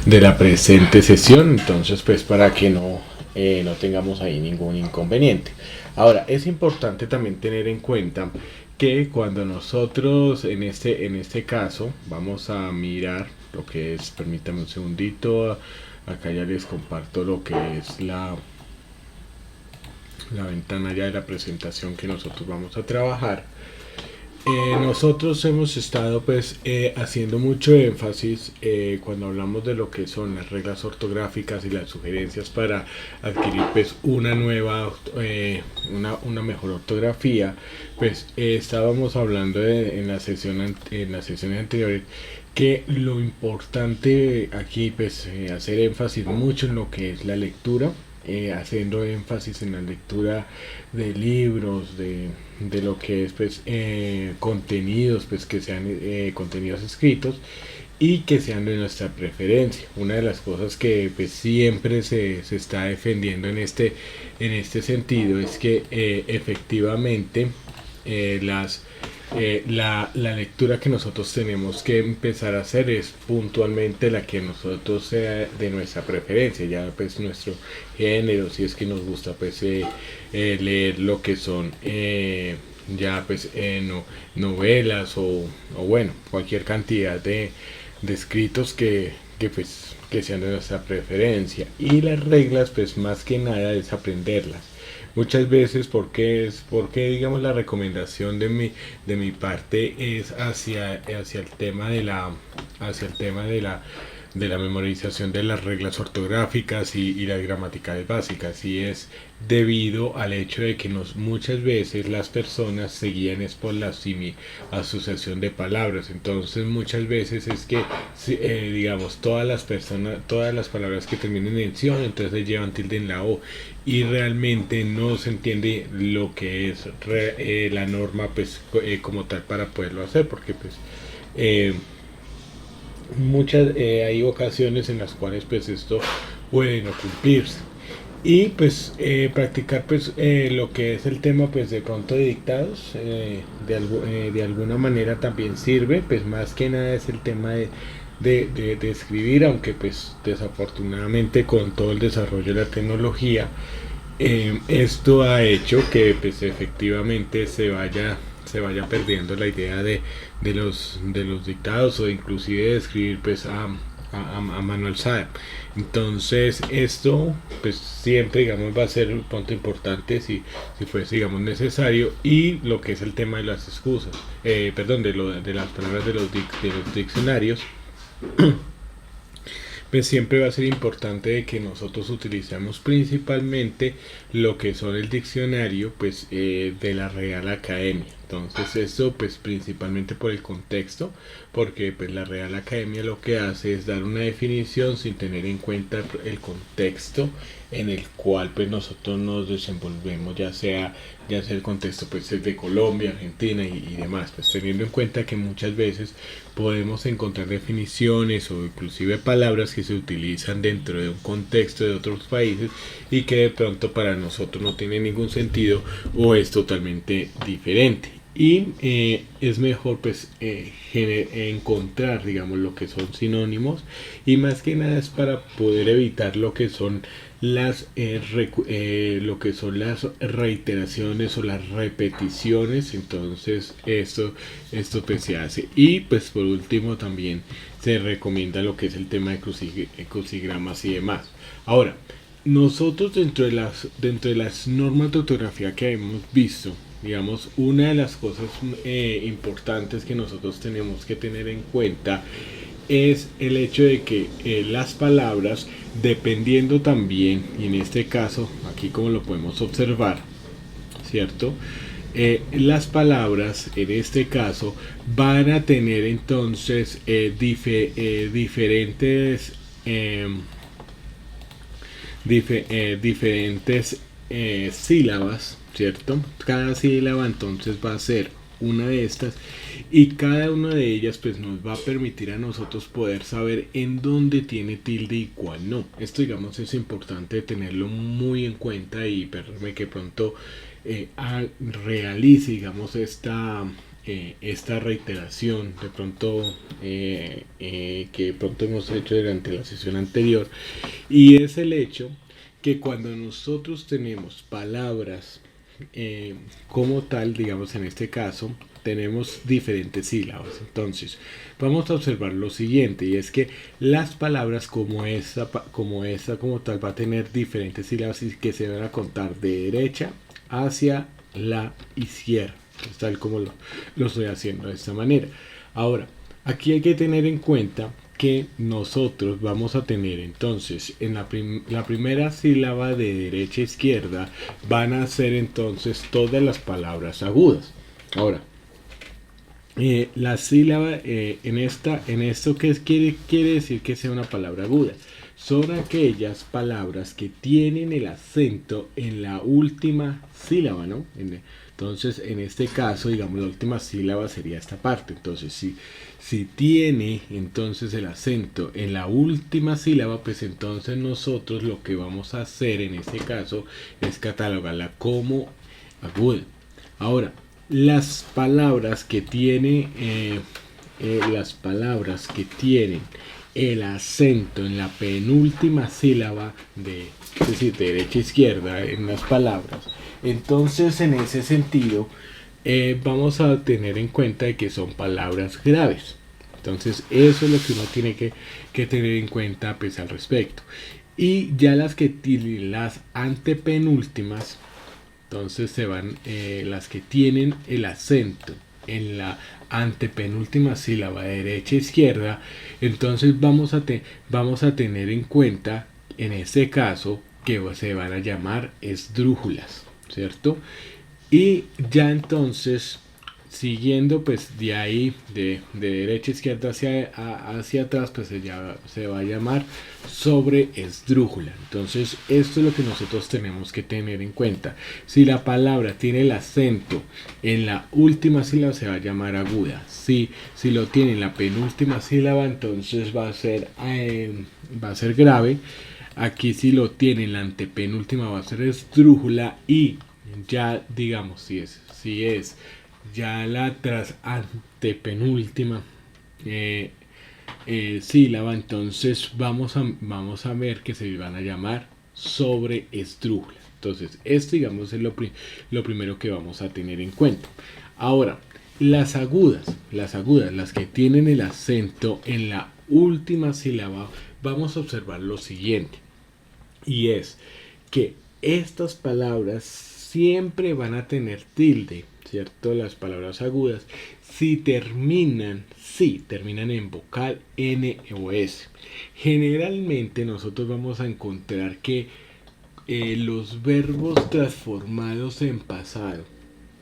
de la presente sesión, entonces pues para que no tengamos ahí ningún inconveniente. Ahora, es importante también tener en cuenta que cuando nosotros en este caso vamos a mirar lo que es, permítame un segundito, acá ya les comparto lo que es la ventana ya de la presentación que nosotros vamos a trabajar. Nosotros hemos estado pues haciendo mucho énfasis cuando hablamos de lo que son las reglas ortográficas y las sugerencias para adquirir pues una nueva una mejor ortografía. Pues estábamos hablando en la sesión en las sesiones anteriores que lo importante aquí pues hacer énfasis mucho en lo que es la lectura, haciendo énfasis en la lectura de libros, de lo que es pues contenidos pues que sean contenidos escritos y que sean de nuestra preferencia. Una de las cosas que pues siempre se está defendiendo en este sentido es que efectivamente la lectura que nosotros tenemos que empezar a hacer es puntualmente la que nosotros sea de nuestra preferencia, ya pues nuestro género, si es que nos gusta pues leer lo que son ya pues novelas o bueno, cualquier cantidad de escritos que sean de nuestra preferencia. Y las reglas pues más que nada es aprenderlas. Muchas veces porque digamos la recomendación de mi parte es hacia el tema hacia el tema de la memorización de las reglas ortográficas y las gramaticales básicas, y es debido al hecho de que muchas veces las personas se guían es por la asociación de palabras. Entonces muchas veces es que digamos todas las palabras que terminen en ción entonces llevan tilde en la o, y realmente no se entiende lo que es la norma pues como tal para poderlo hacer, porque pues hay ocasiones en las cuales pues esto puede no cumplirse. Y pues practicar pues lo que es el tema pues de pronto de dictados de alguna manera también sirve, pues más que nada es el tema de escribir, aunque pues desafortunadamente con todo el desarrollo de la tecnología esto ha hecho que pues efectivamente se vaya perdiendo la idea de los dictados o inclusive de escribir pues a mano alzada. Entonces esto pues siempre digamos va a ser un punto importante si fuese digamos necesario, y lo que es el tema de las excusas, perdón, de las palabras de de los diccionarios. Pues siempre va a ser importante de que nosotros utilicemos principalmente lo que son el diccionario pues de la Real Academia. Entonces esto pues principalmente por el contexto, porque pues la Real Academia lo que hace es dar una definición sin tener en cuenta el contexto en el cual pues nosotros nos desenvolvemos, ya sea el contexto pues de Colombia, Argentina y demás, pues teniendo en cuenta que muchas veces podemos encontrar definiciones o inclusive palabras que se utilizan dentro de un contexto de otros países y que de pronto para nosotros no tiene ningún sentido o es totalmente diferente. Y es mejor pues encontrar digamos lo que son sinónimos, y más que nada es para poder evitar lo que son lo que son las reiteraciones o las repeticiones. Entonces esto pues se hace, y pues por último también se recomienda lo que es el tema de crucigramas y demás. Ahora, nosotros dentro de las normas de ortografía que hemos visto, digamos, una de las cosas importantes que nosotros tenemos que tener en cuenta es el hecho de que las palabras, dependiendo también, y en este caso, aquí como lo podemos observar, ¿cierto? Las palabras en este caso van a tener entonces diferentes diferentes sílabas, ¿cierto? Cada sílaba entonces va a ser una de estas, y cada una de ellas pues nos va a permitir a nosotros poder saber en dónde tiene tilde y cuál no. Esto digamos es importante tenerlo muy en cuenta, y permítame que pronto realice digamos esta reiteración de pronto que de pronto hemos hecho durante la sesión anterior, y es el hecho que cuando nosotros tenemos palabras como tal, digamos en este caso, tenemos diferentes sílabas. Entonces, vamos a observar lo siguiente, y es que las palabras como tal, va a tener diferentes sílabas y que se van a contar de derecha hacia la izquierda, tal como lo estoy haciendo de esta manera. Ahora, aquí hay que tener en cuenta que nosotros vamos a tener entonces en la primera sílaba de derecha a izquierda van a ser entonces todas las palabras agudas. Ahora, la sílaba en esto que quiere decir que sea una palabra aguda. Son aquellas palabras que tienen el acento en la última sílaba, ¿no? Entonces, en este caso, digamos, la última sílaba sería esta parte. Entonces, si tiene entonces el acento en la última sílaba, pues entonces nosotros lo que vamos a hacer en este caso es catalogarla como aguda. Ahora, las palabras que tienen el acento en la penúltima sílaba es decir, de derecha a izquierda en las palabras, entonces en ese sentido vamos a tener en cuenta de que son palabras graves. Entonces eso es lo que uno tiene que tener en cuenta pues al respecto. Y ya las antepenúltimas, entonces se van las que tienen el acento en la antepenúltima sílaba de derecha a izquierda. Entonces vamos a tener en cuenta en este caso que se van a llamar esdrújulas, ¿cierto? Y ya entonces siguiendo pues de ahí de derecha a izquierda hacia atrás, pues se va a llamar sobre esdrújula. Entonces esto es lo que nosotros tenemos que tener en cuenta. Si la palabra tiene el acento en la última sílaba, se va a llamar aguda. Si lo tiene en la penúltima sílaba, entonces va a ser grave. Aquí si lo tiene en la antepenúltima, va a ser esdrújula. Y ya digamos si es ya la tras antepenúltima sílaba, entonces vamos a ver que se van a llamar sobre esdrújula. Entonces esto digamos es lo primero que vamos a tener en cuenta. Ahora, las agudas, las que tienen el acento en la última sílaba, vamos a observar lo siguiente, y es que estas palabras siempre van a tener tilde, ¿cierto? Las palabras agudas, si terminan en vocal N o S. Generalmente nosotros vamos a encontrar que los verbos transformados en pasado,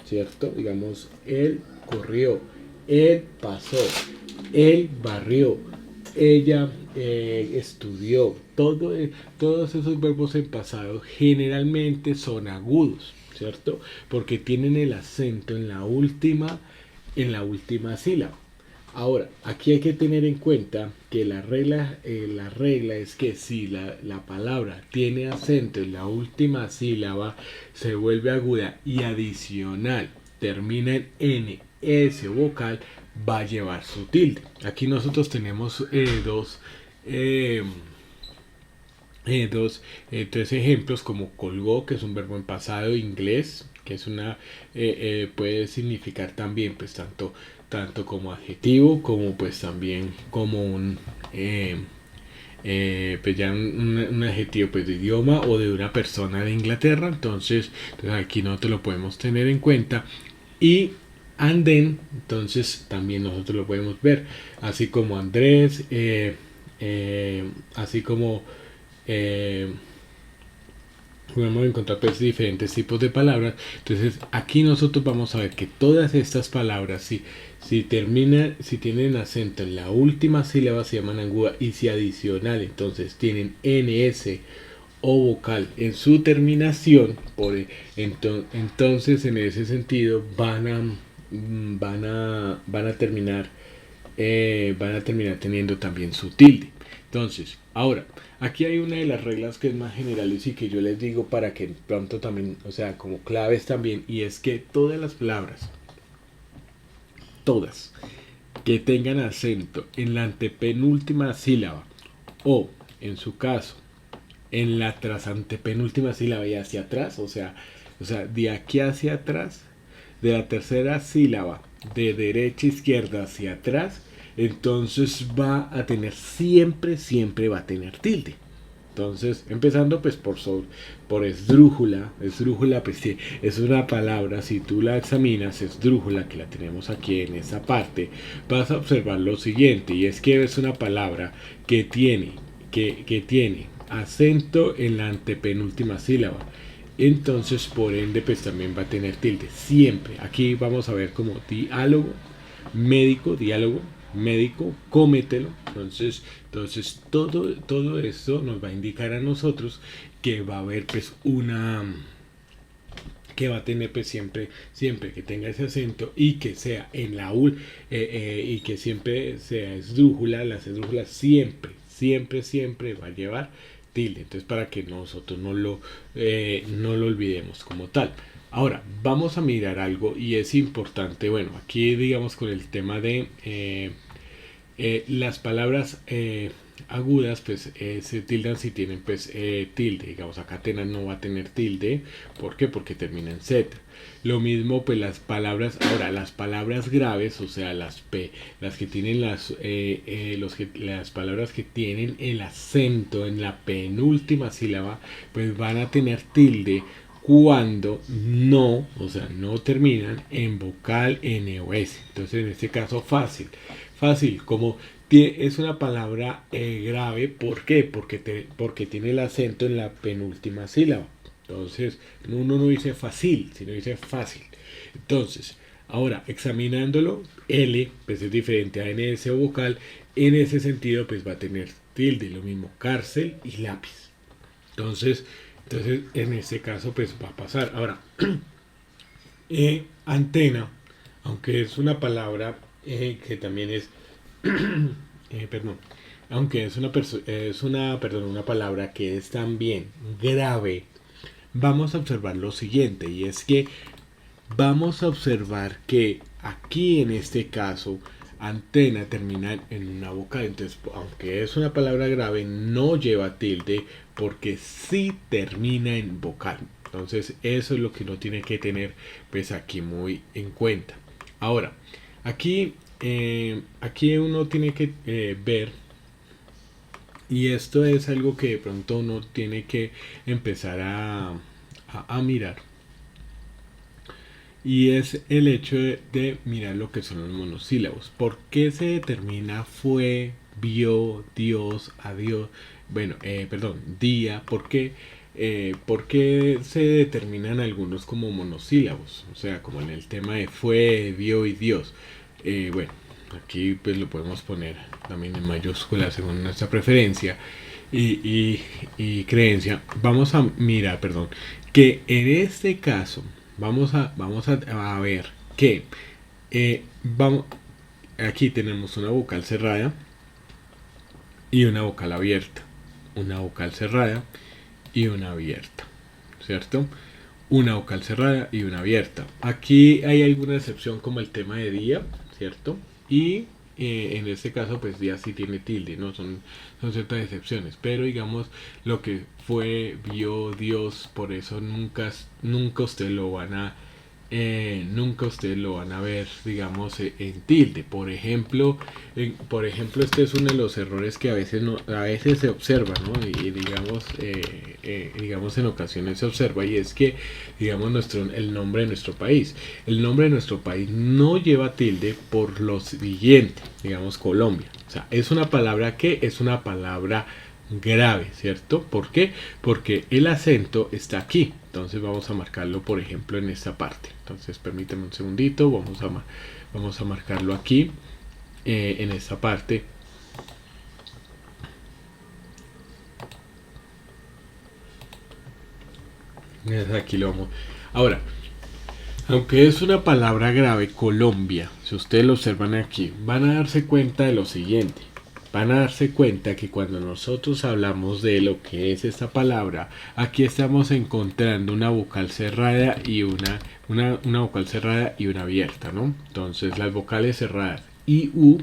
¿cierto? Digamos, él corrió, él pasó, él barrió, ella estudió. Todos esos verbos en pasado generalmente son agudos, ¿cierto? Porque tienen el acento en la última sílaba. Ahora, aquí hay que tener en cuenta que la regla es que si la palabra tiene acento en la última sílaba, se vuelve aguda y adicional termina en N, S vocal, va a llevar su tilde. Aquí nosotros tenemos tres ejemplos, como colgó, que es un verbo en pasado inglés, que es puede significar también pues tanto como adjetivo como pues también como pues ya un adjetivo pues de idioma o de una persona de Inglaterra. Entonces aquí nosotros lo podemos tener en cuenta. Y and then, entonces también nosotros lo podemos ver, así como Andrés, así como podemos encontrar pues diferentes tipos de palabras. Entonces aquí nosotros vamos a ver que todas estas palabras si tienen acento en la última sílaba, se llaman aguda, y si adicional entonces tienen ns o vocal en su terminación, entonces en ese sentido van a terminar teniendo también su tilde. Entonces, ahora, aquí hay una de las reglas que es más generales y que yo les digo para que pronto también, o sea, como claves también, y es que todas las palabras todas que tengan acento en la antepenúltima sílaba o, en su caso, en la trasantepenúltima sílaba y hacia atrás, o sea, de aquí hacia atrás, de la tercera sílaba, de derecha a izquierda hacia atrás, entonces va a tener siempre va a tener tilde. Entonces, empezando pues por esdrújula. Esdrújula pues sí, es una palabra, si tú la examinas, esdrújula, que la tenemos aquí en esa parte, vas a observar lo siguiente, y es que es una palabra que tiene acento en la antepenúltima sílaba. Entonces, por ende, pues también va a tener tilde. Siempre. Aquí vamos a ver como diálogo, médico, cómetelo. Entonces todo esto nos va a indicar a nosotros que va a haber pues que va a tener pues siempre que tenga ese acento y que sea en la y que siempre sea esdrújula. Las esdrújulas siempre va a llevar tilde. Entonces, para que nosotros no lo olvidemos como tal. Ahora, vamos a mirar algo y es importante. Bueno, aquí digamos con el tema de las palabras agudas, pues se tildan si tienen pues tilde. Digamos, acá Atenas no va a tener tilde. ¿Por qué? Porque termina en Z. Lo mismo pues las palabras graves, o sea, las que tienen las palabras que tienen el acento en la penúltima sílaba, pues van a tener tilde cuando no terminan en vocal N o S. Entonces, en este caso, fácil, como es una palabra grave. ¿Por qué? Porque tiene el acento en la penúltima sílaba. Entonces, uno no dice fácil, sino dice fácil. Entonces, ahora, examinándolo, L pues es diferente a NS o vocal. En ese sentido, pues va a tener tilde, lo mismo cárcel y lápiz. Entonces en este caso, pues va a pasar. Ahora, antena, aunque es una palabra que también es, perdón, aunque es una palabra que es también grave, vamos a observar lo siguiente, y es que vamos a observar que aquí en este caso antena termina en una vocal. Entonces, aunque es una palabra grave, no lleva tilde porque sí termina en vocal. Entonces, eso es lo que uno tiene que tener pues aquí muy en cuenta. Ahora, aquí uno tiene que ver, y esto es algo que de pronto uno tiene que empezar a mirar, y es el hecho de mirar lo que son los monosílabos. ¿Por qué se determina fue, vio, Dios, adiós? Bueno, día. ¿Por qué se determinan algunos como monosílabos? O sea, como en el tema de fue, vio y Dios. Bueno, aquí pues lo podemos poner también en mayúsculas según nuestra preferencia y creencia. Vamos a mirar, que en este caso vamos a ver que aquí tenemos una vocal cerrada y una vocal abierta. Una vocal cerrada y una abierta, ¿cierto? Una vocal cerrada y una abierta. Aquí hay alguna excepción como el tema de día, ¿cierto? Y en este caso pues día sí tiene tilde, ¿no? Son ciertas excepciones, pero digamos lo que fue, vio, Dios, por eso nunca ustedes lo van a ver, digamos, en tilde. Por ejemplo, este es uno de los errores que a veces se observa, ¿no? Y digamos en ocasiones se observa, y es que digamos el nombre de nuestro país no lleva tilde por lo siguiente. Digamos Colombia, o sea, es una palabra grave, ¿cierto? ¿Por qué? Porque el acento está aquí. Entonces vamos a marcarlo, por ejemplo, en esta parte. Entonces permíteme un segundito, vamos a marcarlo aquí, en esta parte. Aquí lo vamos. Ahora, aunque es una palabra grave, Colombia, si ustedes lo observan aquí, van a darse cuenta de lo siguiente. van a darse cuenta que cuando nosotros hablamos de lo que es esta palabra, aquí estamos encontrando una vocal cerrada y una vocal cerrada y una abierta, ¿no? Entonces las vocales cerradas I, U,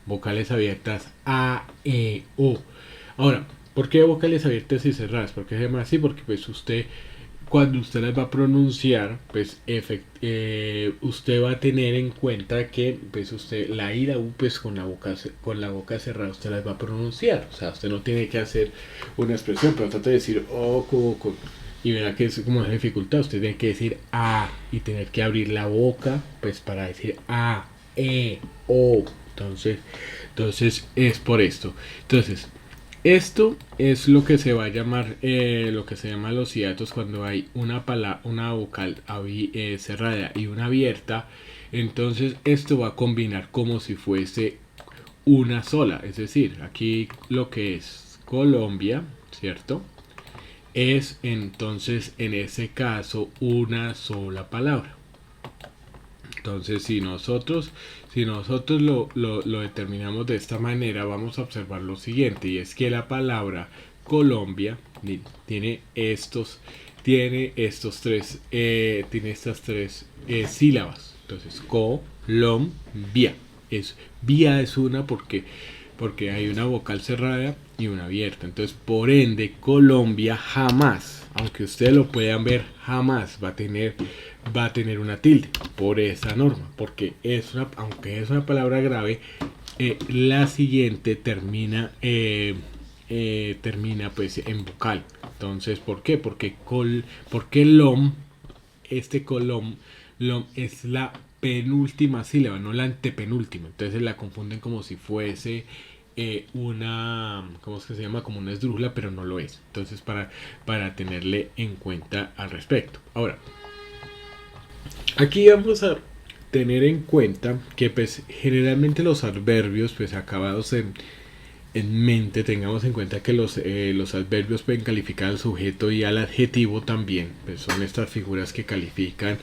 vocales abiertas A, E, O. Ahora, ¿por qué vocales abiertas y cerradas? ¿Por qué se llama así? Porque pues usted, cuando usted las va a pronunciar, pues usted va a tener en cuenta que pues usted la I, la U, pues con la boca cerrada usted las va a pronunciar. O sea, usted no tiene que hacer una expresión, pero trata de decir O, y verá que es como una dificultad. Usted tiene que decir A y tener que abrir la boca pues para decir A, E, O. Entonces es por esto. Entonces, esto es lo que se va a llamar, lo que se llama los hiatos cuando hay una vocal cerrada y una abierta. Entonces esto va a combinar como si fuese una sola. Es decir, aquí lo que es Colombia, ¿cierto? Es entonces en ese caso una sola palabra. Entonces si nosotros lo determinamos de esta manera, vamos a observar lo siguiente, y es que la palabra Colombia tiene tiene estas tres sílabas. Entonces Colombia, vía es una porque hay una vocal cerrada y una abierta. Entonces, por ende, Colombia jamás, aunque ustedes lo puedan ver, jamás va a tener una tilde por esa norma, porque aunque es una palabra grave, la siguiente termina pues en vocal. Entonces, ¿por qué? Porque lom es la penúltima sílaba, no la antepenúltima. Entonces la confunden como si fuese ¿cómo es que se llama? Como una esdrújula, pero no lo es. Entonces para tenerle en cuenta al respecto. Ahora, aquí vamos a tener en cuenta que pues generalmente los adverbios pues acabados en mente, tengamos en cuenta que los adverbios pueden calificar al sujeto y al adjetivo también, pues son estas figuras que califican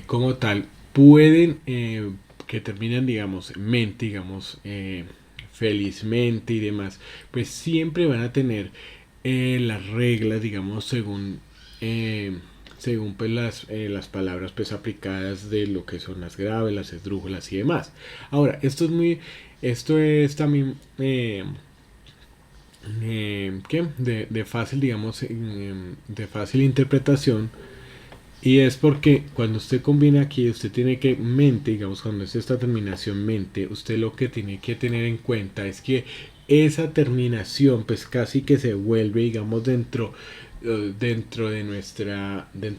como tal, pueden que terminan digamos en mente, digamos felizmente y demás, pues siempre van a tener las reglas digamos según pues las palabras pues aplicadas de lo que son las graves, las esdrújulas y demás. Ahora, esto es también de fácil digamos de fácil interpretación, y es porque cuando usted combina aquí, usted tiene que mente, digamos, cuando es esta terminación mente, usted lo que tiene que tener en cuenta es que esa terminación pues casi que se vuelve digamos dentro de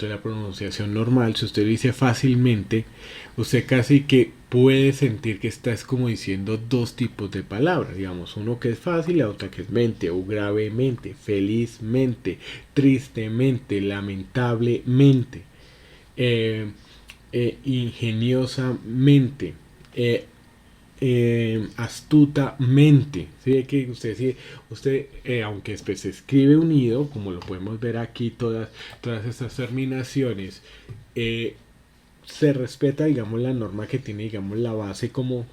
la pronunciación normal. Si usted dice fácilmente, usted casi que puede sentir que está es como diciendo dos tipos de palabras, digamos, uno que es fácil y la otra que es mente, o gravemente, felizmente, tristemente, lamentablemente, ingeniosamente, astutamente. ¿Sí? Que usted aunque pues, se escribe unido, como lo podemos ver aquí, todas estas terminaciones, se respeta, digamos, la norma que tiene, digamos, la base como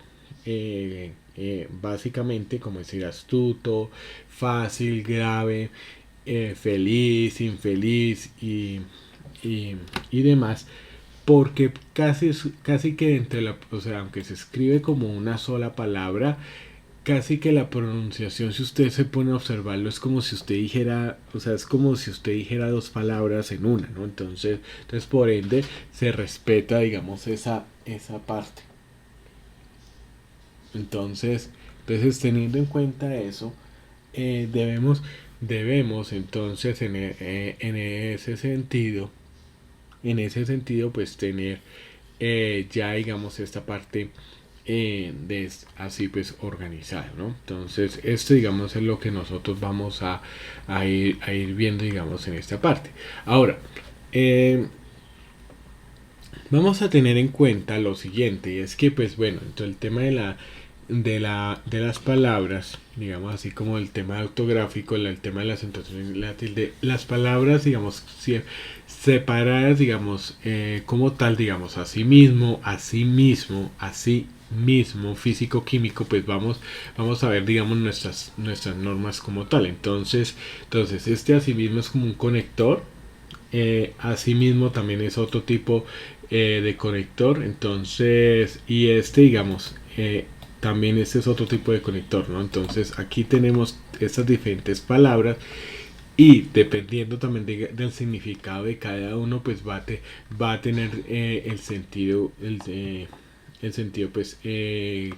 básicamente, como decir astuto, fácil, grave, feliz, infeliz y demás, porque casi que o sea, aunque se escribe como una sola palabra, casi que la pronunciación, si usted se pone a observarlo, es como si usted dijera, o sea, es como si usted dijera dos palabras en una, ¿no? Entonces por ende se respeta, digamos, esa parte. Entonces teniendo en cuenta eso, debemos entonces en ese sentido pues tener ya digamos esta parte así pues organizado, ¿no? Entonces esto digamos es lo que nosotros vamos a ir viendo digamos en esta parte. Ahora vamos a tener en cuenta lo siguiente, y es que pues bueno, entonces el tema de las palabras, digamos así como el tema ortográfico, el tema de la acentuación y la tilde, las palabras digamos separadas digamos como tal, digamos así mismo, así mismo físico-químico, pues vamos a ver, digamos, nuestras normas como tal. Entonces este asimismo es como un conector. Asimismo también es otro tipo de conector. Entonces, y este, digamos, también este es otro tipo de conector, ¿no? Entonces aquí tenemos estas diferentes palabras y dependiendo también del significado de cada uno, pues va a tener el sentido pues que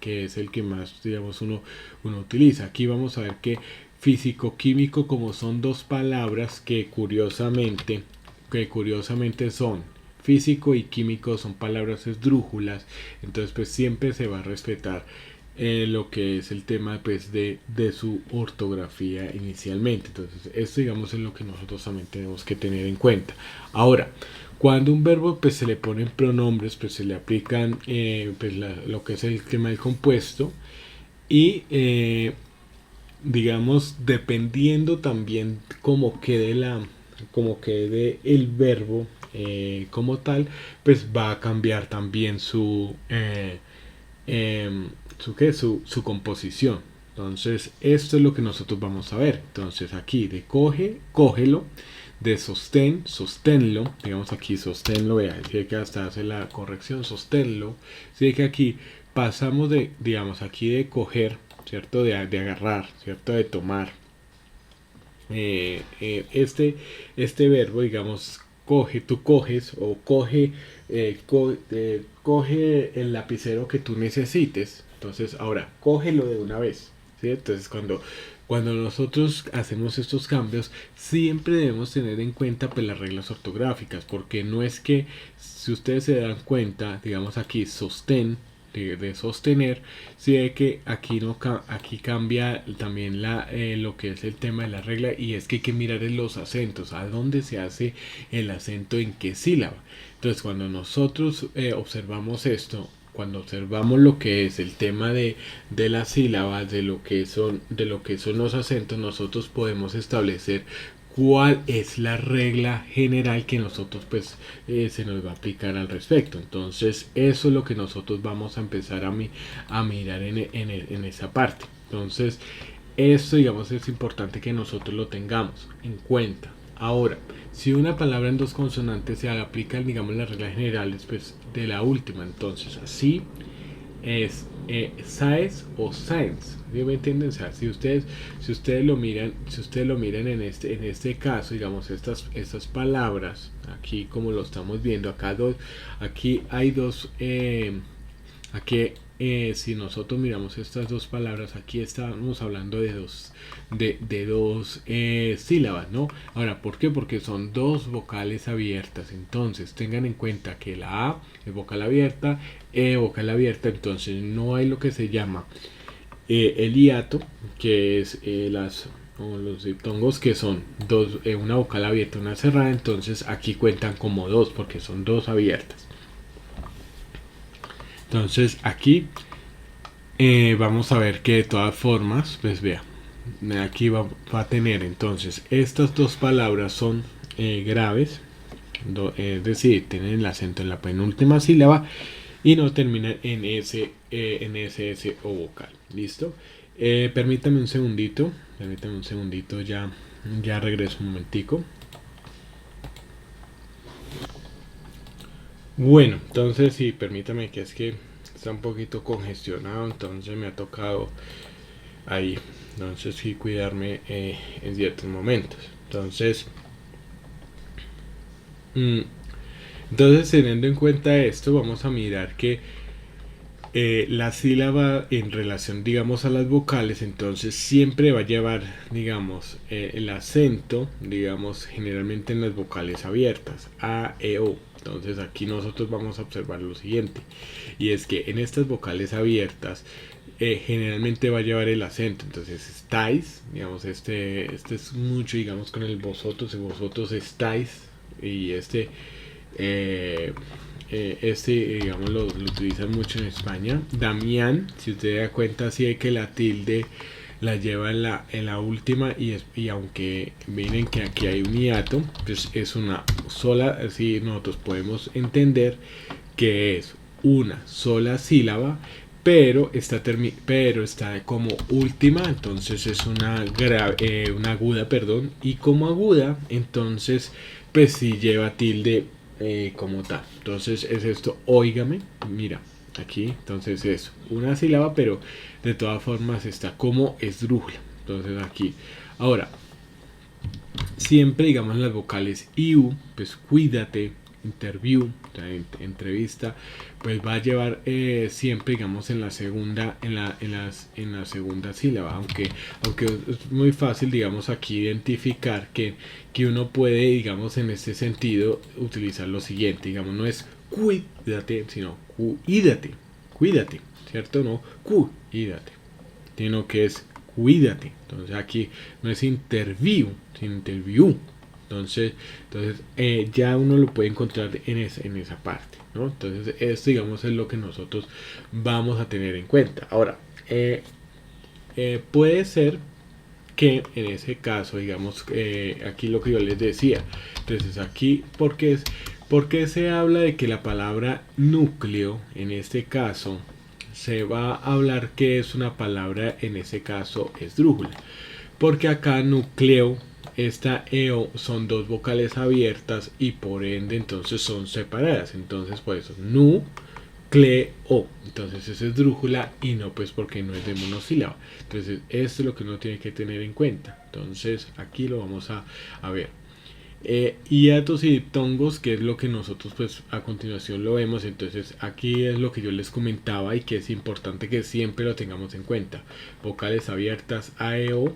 es el que más, digamos, uno utiliza. Aquí vamos a ver que físico-químico, como son dos palabras que curiosamente son físico y químico, son palabras esdrújulas, entonces pues siempre se va a respetar lo que es el tema pues de su ortografía inicialmente. Entonces esto, digamos, es lo que nosotros también tenemos que tener en cuenta. Ahora, cuando un verbo pues se le ponen pronombres, pues se le aplican pues lo que es el tema del compuesto y digamos, dependiendo también como quede el verbo como tal, pues va a cambiar también su composición. Entonces esto es lo que nosotros vamos a ver. Entonces aquí de cógelo, de sosténlo, digamos aquí sosténlo, vea, si que hasta hace la corrección, sosténlo, si que aquí pasamos de, digamos, aquí de coger, cierto, de agarrar, cierto, de tomar, este verbo, digamos, tú coges o coge el lapicero que tú necesites. Entonces ahora cógelo de una vez, ¿sí? Entonces cuando nosotros hacemos estos cambios, siempre debemos tener en cuenta pues las reglas ortográficas, porque no es que, si ustedes se dan cuenta, digamos aquí sostén, de sostener, si ve que aquí no aquí cambia también lo que es el tema de la regla, y es que hay que mirar en los acentos, a dónde se hace el acento, en qué sílaba. Entonces cuando nosotros observamos esto, cuando observamos lo que es el tema de las sílabas, de lo que son los acentos, nosotros podemos establecer cuál es la regla general que nosotros pues se nos va a aplicar al respecto. Entonces eso es lo que nosotros vamos a empezar a mirar en esa parte. Entonces esto, digamos, es importante que nosotros lo tengamos en cuenta. Ahora, si una palabra en dos consonantes se aplica, digamos, las reglas generales pues de la última. Entonces así es Saez o Science, ¿sí me entienden? O sea, si ustedes lo miran en este caso, digamos, estas palabras aquí, como lo estamos viendo acá, aquí hay dos, aquí si nosotros miramos estas dos palabras, aquí estamos hablando de dos sílabas, ¿no? Ahora, ¿por qué? Porque son dos vocales abiertas. Entonces tengan en cuenta que la A es vocal abierta, vocal abierta. Entonces no hay lo que se llama el hiato, que es los diptongos, que son dos, una vocal abierta, una cerrada. Entonces aquí cuentan como dos, porque son dos abiertas. Entonces aquí vamos a ver que de todas formas, pues vea, aquí va a tener, entonces estas dos palabras son graves, es decir, tienen el acento en la penúltima sílaba y no terminan en SS o vocal. ¿Listo? Permítame un segundito, ya regreso un momentico. Bueno, entonces sí, permítame, que es que está un poquito congestionado, entonces me ha tocado ahí, entonces sí, cuidarme en ciertos momentos. Entonces teniendo en cuenta esto, vamos a mirar que la sílaba en relación, digamos, a las vocales, entonces siempre va a llevar, digamos, el acento, digamos, generalmente en las vocales abiertas, A, E, O. Entonces aquí nosotros vamos a observar lo siguiente, y es que en estas vocales abiertas generalmente va a llevar el acento. Entonces estáis, digamos, este es mucho, digamos, con el vosotros, y vosotros estáis, y digamos, lo utilizan mucho en España. Damián, si usted da cuenta, sí hay que la tilde la lleva en la última, y aunque miren que aquí hay un hiato, pues es una sola, así nosotros podemos entender que es una sola sílaba, pero está como última, entonces es una aguda, perdón, y como aguda, entonces pues si lleva tilde como tal. Entonces es esto, óigame, mira, aquí, entonces es una sílaba, pero de todas formas está como esdrújula. Entonces aquí, ahora, siempre digamos las vocales IU, pues cuídate, interview, entrevista, pues va a llevar siempre digamos en la segunda en la segunda sílaba, aunque es muy fácil digamos aquí identificar que uno puede digamos en este sentido utilizar lo siguiente, digamos no es cuídate sino cuídate, cierto, no cuídate, sino que es cuídate. Entonces aquí no es interview, sino interview. Entonces ya uno lo puede encontrar en esa parte, ¿no? Entonces esto digamos es lo que nosotros vamos a tener en cuenta. Ahora, puede ser que en ese caso, digamos, aquí lo que yo les decía, entonces aquí, porque se habla de que la palabra núcleo, en este caso, se va a hablar que es una palabra, en ese caso, esdrújula? Porque acá núcleo, esta EO son dos vocales abiertas y por ende entonces son separadas. Entonces por eso nu, cle, o. Entonces es esdrújula y no pues porque no es de monosílaba. Entonces esto es lo que uno tiene que tener en cuenta. Entonces aquí lo vamos a ver. Hiatos y diptongos, que es lo que nosotros pues a continuación lo vemos. Entonces aquí es lo que yo les comentaba y que es importante que siempre lo tengamos en cuenta. Vocales abiertas A, E, O,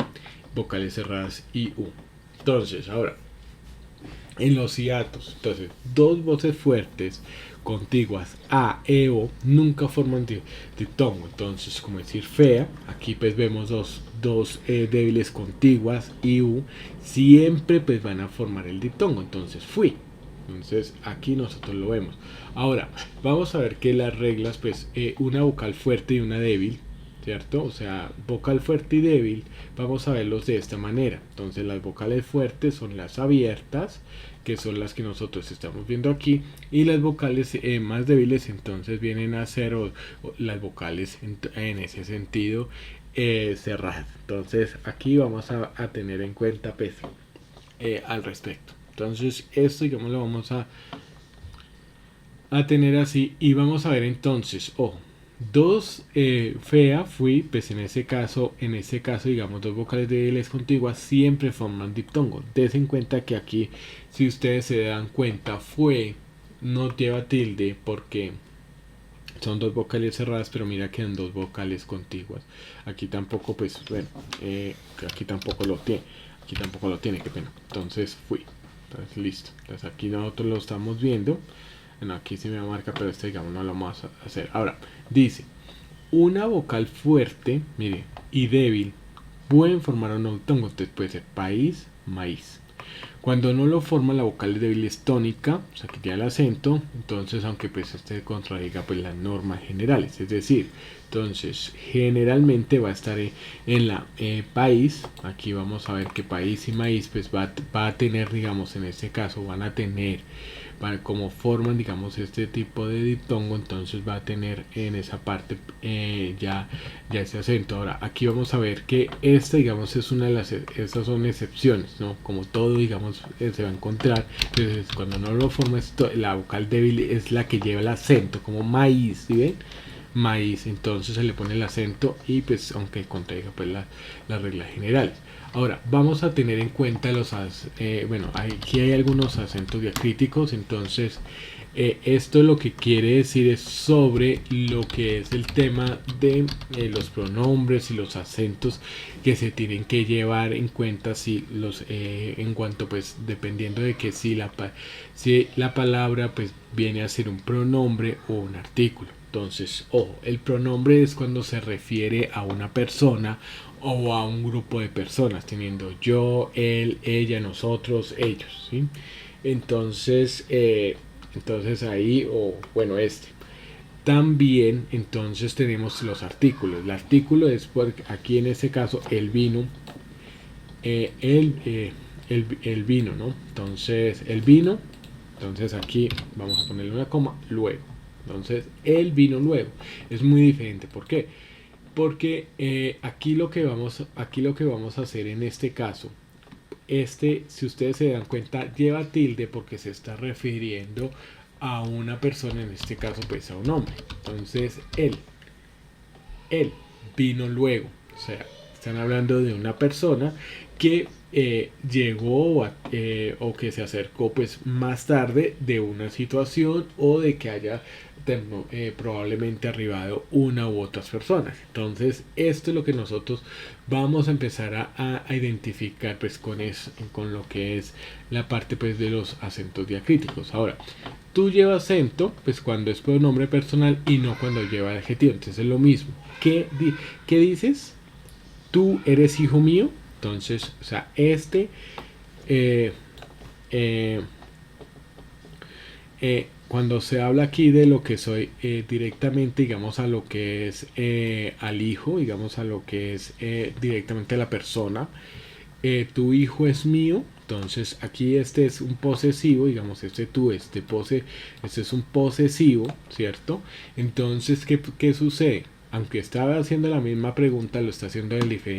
vocales cerradas I, U. Entonces ahora en los hiatos, entonces dos voces fuertes contiguas A, E, O nunca forman diptongo. Entonces como decir fea, aquí pues vemos dos débiles contiguas I, U, siempre pues van a formar el diptongo. Entonces fui. Entonces aquí nosotros lo vemos. Ahora vamos a ver que las reglas pues una vocal fuerte y una débil, ¿cierto? O sea, vocal fuerte y débil, vamos a verlos de esta manera. Entonces las vocales fuertes son las abiertas, que son las que nosotros estamos viendo aquí, y las vocales más débiles entonces vienen a ser las vocales en ese sentido cerradas. Entonces aquí vamos a tener en cuenta pues, al respecto. Entonces esto digamos lo vamos a tener así y vamos a ver entonces, ojo, dos fea, fui, pues en ese caso digamos dos vocales débiles contiguas siempre forman diptongo. Des en cuenta que aquí, si ustedes se dan cuenta, fue no lleva tilde porque son dos vocales cerradas, pero mira que en dos vocales contiguas. Aquí tampoco, pues bueno, aquí tampoco lo tiene, qué pena. Entonces fui, entonces listo. Entonces aquí nosotros lo estamos viendo. Bueno, aquí sí me marca, pero este digamos no lo vamos a hacer. Ahora, dice, una vocal fuerte, mire, y débil pueden formar un diptongo. Entonces puede ser país, maíz. Cuando no lo forma la vocal débil es tónica, o sea que ya el acento, entonces aunque pues este contradiga pues las normas generales, es decir, entonces generalmente va a estar en la país, aquí vamos a ver que país y maíz pues va a tener digamos en este caso van a tener como forman digamos este tipo de diptongo, entonces va a tener en esa parte ya ese acento. Ahora aquí vamos a ver que esta digamos es una de las, estas son excepciones, ¿no? Como todo digamos se va a encontrar, entonces cuando no lo forma esto, la vocal débil es la que lleva el acento, como maíz, ¿sí ven? Maíz, entonces se le pone el acento y pues aunque contraiga pues las reglas generales. Ahora vamos a tener en cuenta bueno, aquí hay algunos acentos diacríticos, entonces esto lo que quiere decir es sobre lo que es el tema de los pronombres y los acentos que se tienen que llevar en cuenta si los en cuanto pues dependiendo de que si la palabra pues viene a ser un pronombre o un artículo. Entonces, ojo, el pronombre es cuando se refiere a una persona o a un grupo de personas, teniendo yo, él, ella, nosotros, ellos, ¿sí? Entonces, entonces ahí, o bueno, este. También, entonces tenemos los artículos. El artículo es, aquí en este caso, el vino, el vino, ¿no? Entonces, el vino, entonces aquí vamos a ponerle una coma, luego. Entonces, él vino luego. Es muy diferente. ¿Por qué? Porque aquí lo que vamos a hacer en este caso, si ustedes se dan cuenta, lleva tilde porque se está refiriendo a una persona, en este caso pues a un hombre. Entonces, él vino luego. O sea, están hablando de una persona que llegó o que se acercó pues más tarde de una situación o de que haya probablemente arribado una u otras personas. Entonces esto es lo que nosotros vamos a empezar a identificar pues con lo que es la parte pues de los acentos diacríticos. Ahora, tú llevas acento pues cuando es pronombre personal y no cuando lleva adjetivo. Entonces es lo mismo. ¿Qué dices? Tú eres hijo mío. Entonces, o sea, eh, eh, cuando se habla aquí de lo que soy directamente, digamos, a lo que es al hijo, digamos, a lo que es directamente a la persona, tu hijo es mío. Entonces aquí este es un posesivo, digamos, este es un posesivo, ¿cierto? Entonces, ¿qué sucede? Aunque estaba haciendo la misma pregunta, lo está haciendo lo está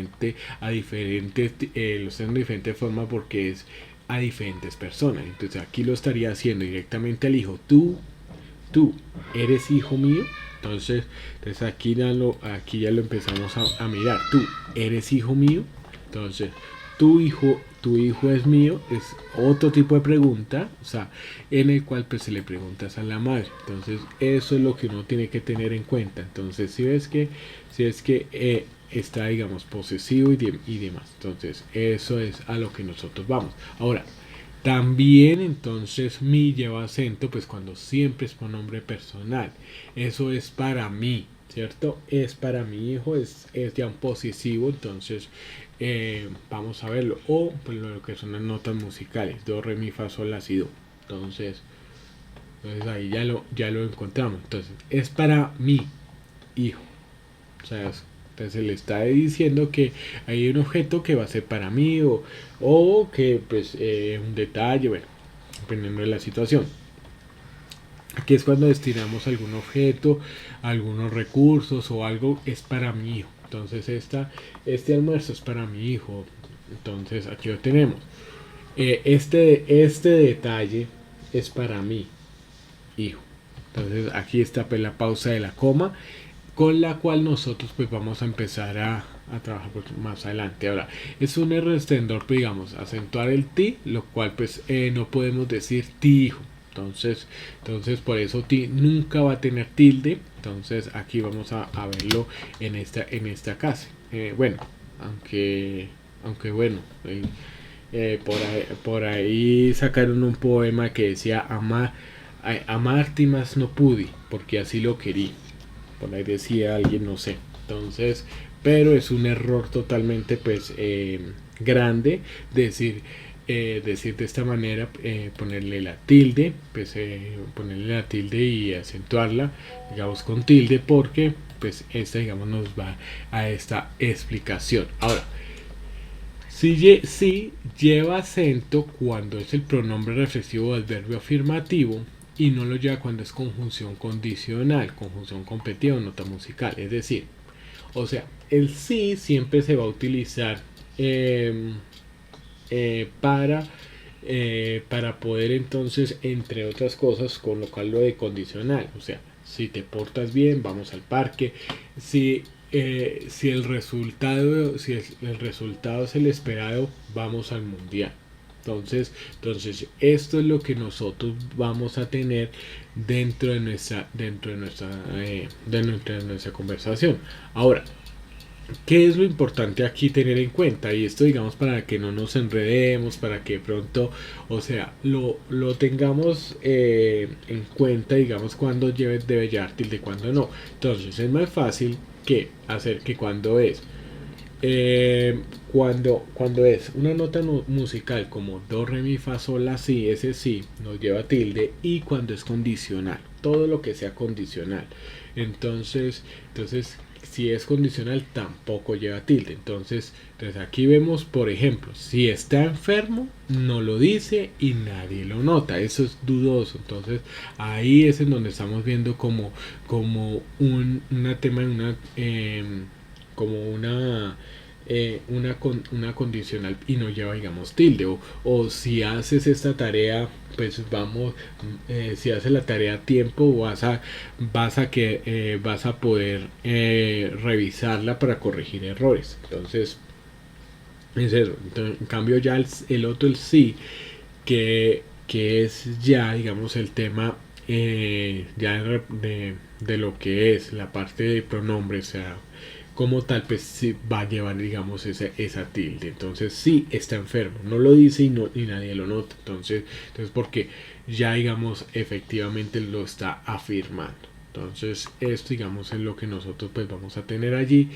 haciendo de diferente forma porque es a diferentes personas. Entonces aquí lo estaría haciendo directamente al hijo. Tú eres hijo mío. Entonces aquí ya lo empezamos a mirar. Tú eres hijo mío. Entonces, tu hijo es mío, es otro tipo de pregunta, o sea, en el cual pues se le preguntas a la madre. Entonces, eso es lo que uno tiene que tener en cuenta. Entonces, si es que está, digamos, posesivo y demás. Entonces, eso es a lo que nosotros vamos. Ahora, también entonces mi lleva acento, pues cuando siempre es pronombre personal. Eso es para mí, ¿cierto? Es para mi hijo, es ya un posesivo, entonces vamos a verlo. O pues lo que son las notas musicales, do, re, mi, fa, sol, la, si, do. Entonces ahí ya lo encontramos. Entonces, es para mi hijo. O sea, entonces le está diciendo que hay un objeto que va a ser para mí o que pues un detalle, bueno, dependiendo de la situación. Aquí es cuando destinamos algún objeto, algunos recursos o algo es para mi hijo. Entonces este almuerzo es para mi hijo. Entonces aquí lo tenemos. Este detalle es para mí, hijo. Entonces aquí está pues, la pausa de la coma con la cual nosotros pues vamos a empezar a trabajar más adelante. Ahora, es un error extendor, pues, digamos, acentuar el ti, lo cual pues no podemos decir ti hijo. Entonces por eso ti nunca va a tener tilde. Entonces aquí vamos a verlo en esta casa. Bueno, aunque bueno, por ahí sacaron un poema que decía amarte más no pude, porque así lo querí. Por ahí decía alguien, no sé. Entonces, pero es un error totalmente pues grande decir de esta manera, ponerle la tilde, pues ponerle la tilde y acentuarla, digamos con tilde, porque pues esta digamos nos va a esta explicación. Ahora, si lleva acento cuando es el pronombre reflexivo del verbo afirmativo y no lo lleva cuando es conjunción condicional, conjunción competitiva o nota musical. Es decir, o sea, el sí siempre se va a utilizar para poder entonces, entre otras cosas, colocarlo de condicional. O sea, si te portas bien, vamos al parque. Si el resultado es el esperado, vamos al mundial. Entonces esto es lo que nosotros vamos a tener dentro de nuestra conversación. Ahora, ¿qué es lo importante aquí tener en cuenta? Y esto digamos para que no nos enredemos, para que pronto, o sea, lo tengamos en cuenta, digamos, cuando debe llevar tilde, cuando no. Entonces es más fácil que hacer que eh, cuando es una nota musical como do, re, mi, fa, sol, la, si, ese sí nos lleva tilde, y cuando es condicional, todo lo que sea condicional. Entonces si es condicional tampoco lleva tilde. Entonces aquí vemos, por ejemplo, si está enfermo no lo dice y nadie lo nota, eso es dudoso. Entonces ahí es en donde estamos viendo como una tema, como una condicional y no lleva, digamos, tilde. O si haces esta tarea, pues vamos, si haces la tarea a tiempo, vas a poder revisarla para corregir errores. Entonces es eso. Entonces, en cambio ya el otro, el sí, que es ya, digamos, el tema ya de lo que es la parte de pronombres, o sea, como tal, pues sí va a llevar, digamos, esa tilde. Entonces sí está enfermo, no lo dice y nadie lo nota. Entonces porque ya, digamos, efectivamente lo está afirmando. Entonces esto, digamos, es lo que nosotros pues vamos a tener allí.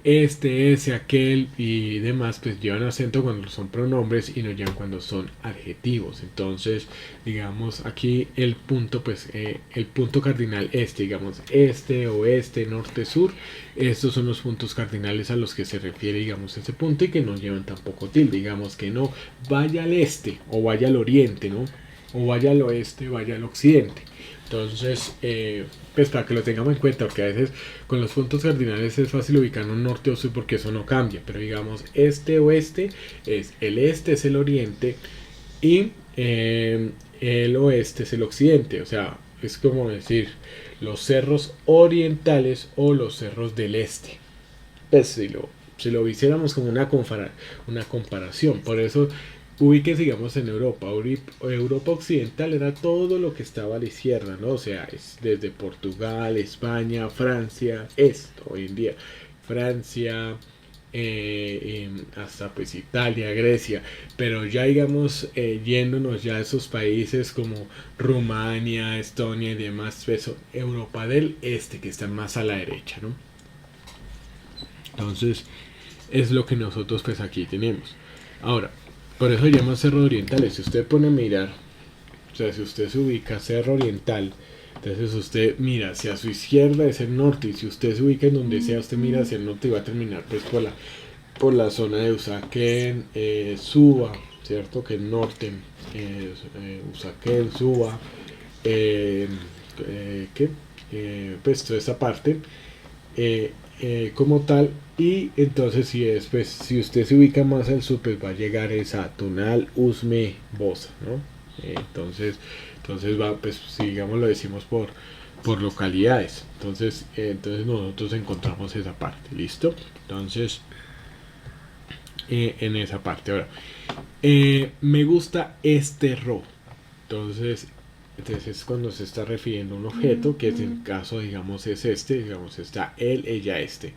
Ese, aquel y demás pues llevan acento cuando son pronombres y no llevan cuando son adjetivos. Entonces, digamos, aquí el punto, pues el punto cardinal digamos, oeste, norte, sur, estos son los puntos cardinales a los que se refiere, digamos, ese punto, y que no llevan tampoco tilde. Digamos que no vaya al este o vaya al oriente, ¿no? O vaya al oeste, vaya al occidente. Entonces, pues para que lo tengamos en cuenta, porque a veces con los puntos cardinales es fácil ubicar un norte o sur porque eso no cambia, pero digamos oeste es el este, es el oriente, y el oeste es el occidente. O sea, es como decir los cerros orientales o los cerros del este. Pues si lo hiciéramos como una comparación, por eso ubique, digamos, en Europa. Europa occidental era todo lo que estaba a la izquierda, ¿no? O sea, es desde Portugal, España, Francia, esto hoy en día. Francia, hasta pues Italia, Grecia, pero ya, digamos, yéndonos ya a esos países como Rumania, Estonia y demás, pues Europa del Este, que están más a la derecha, ¿no? Entonces es lo que nosotros pues aquí tenemos. Ahora, por eso se llaman cerros orientales. Si usted pone a mirar, o sea, si usted se ubica cerro oriental, entonces usted mira hacia su izquierda es el norte, y si usted se ubica en donde sea, usted mira hacia el norte y va a terminar pues por la zona de Usaquén, Suba, ¿cierto? Que el norte, Usaquén, Suba, ¿qué? Pues toda esa parte, como tal. Y entonces si usted se ubica más al sur, pues va a llegar esa Tunal, Usme, Bosa, ¿no? Entonces va, pues si digamos lo decimos por localidades, entonces nosotros encontramos esa parte, ¿listo? Entonces en esa parte. Ahora, me gusta este rojo. Entonces es cuando se está refiriendo a un objeto, que es el caso, digamos, es digamos, está él, ella, este.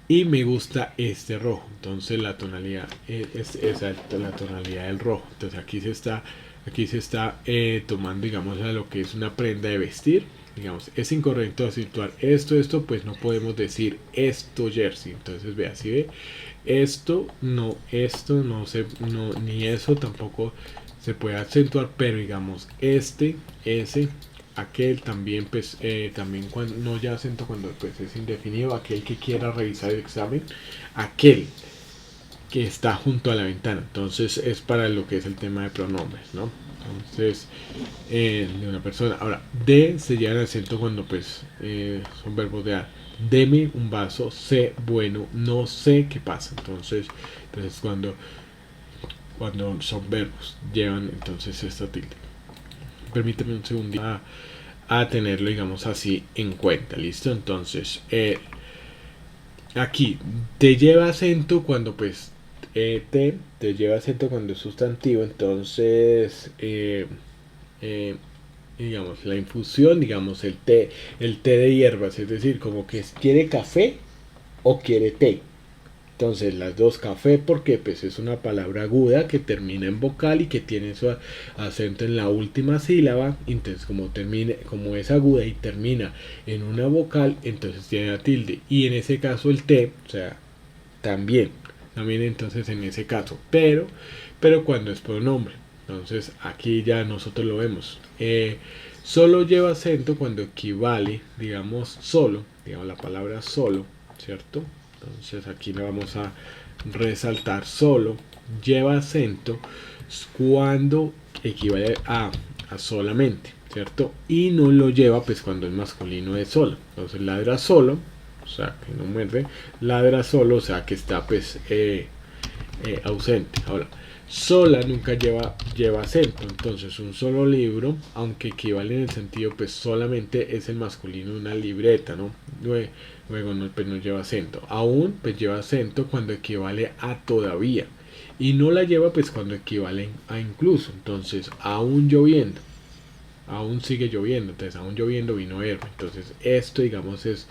Y me gusta este rojo. Entonces la tonalidad es exacto, la tonalidad del rojo. Entonces aquí se está tomando, digamos, a lo que es una prenda de vestir. Digamos, es incorrecto situar esto, pues no podemos decir esto jersey. Entonces vea, si ve, esto no ni eso tampoco se puede acentuar, pero digamos ese, aquel también, pues también cuando no ya acento cuando pues es indefinido, aquel que quiera revisar el examen, aquel que está junto a la ventana. Entonces es para lo que es el tema de pronombres, ¿no? Entonces de una persona. Ahora, de se lleva el acento cuando pues son verbos de dar. Deme un vaso, sé bueno, no sé qué pasa. Entonces cuando son verbos llevan entonces esta tilde. Permíteme un segundo a tenerlo, digamos así, en cuenta. ¿Listo? Entonces aquí te lleva acento cuando pues te lleva acento cuando es sustantivo. Entonces digamos la infusión, digamos el té de hierbas, es decir, como que quiere café o quiere té. Entonces las dos, café, porque pues es una palabra aguda que termina en vocal y que tiene su acento en la última sílaba. Entonces como es aguda y termina en una vocal, entonces tiene la tilde. Y en ese caso el té, o sea, también entonces en ese caso, pero cuando es pronombre. Entonces aquí ya nosotros lo vemos. Solo lleva acento cuando equivale, digamos, solo digamos la palabra solo, ¿cierto? Entonces aquí le vamos a resaltar solo, lleva acento cuando equivale a solamente, ¿cierto? Y no lo lleva pues cuando es masculino es solo. Entonces ladra solo, o sea que no muerde, ladra solo, o sea que está pues ausente. Ahora, sola nunca lleva acento, entonces un solo libro, aunque equivale en el sentido pues solamente es el masculino de una libreta, ¿no? Luego no, pues no lleva acento. Aún pues lleva acento cuando equivale a todavía. Y no la lleva pues cuando equivale a incluso. Entonces, aún lloviendo. Aún sigue lloviendo. Entonces, aún lloviendo vino Hermes. Entonces, esto digamos es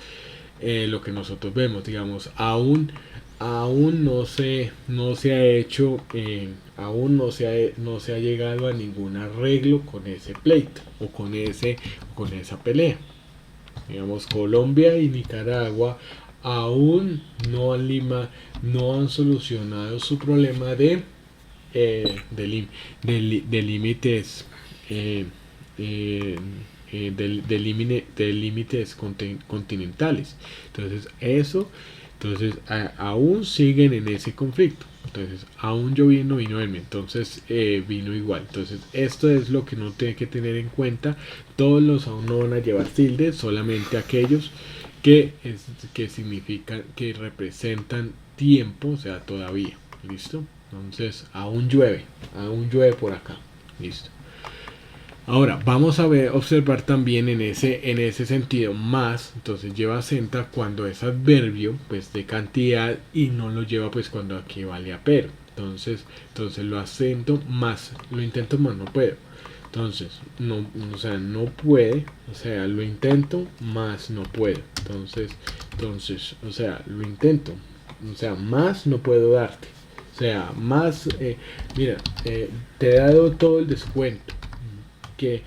lo que nosotros vemos. Digamos, aún no se ha hecho, aún no se ha llegado a ningún arreglo con ese pleito o con esa pelea. Digamos, Colombia y Nicaragua aún no han solucionado su problema de límites de límites continentales. Entonces aún siguen en ese conflicto. Entonces aún lloviendo vino Hermes, entonces vino igual. Entonces esto es lo que no tiene que tener en cuenta. Todos los aún no van a llevar tilde, solamente aquellos que significan, que representan tiempo, o sea, todavía. ¿Listo? Entonces aún llueve por acá. ¿Listo? Ahora, vamos a observar también en ese sentido más, entonces lleva acento cuando es adverbio, pues de cantidad, y no lo lleva pues cuando equivale a pero. Entonces lo acento más, lo intento más, no puedo. Entonces, no, o sea, no puede, o sea, lo intento más no puedo. Entonces, o sea, lo intento, o sea, más no puedo darte. O sea, más, mira, te he dado todo el descuento que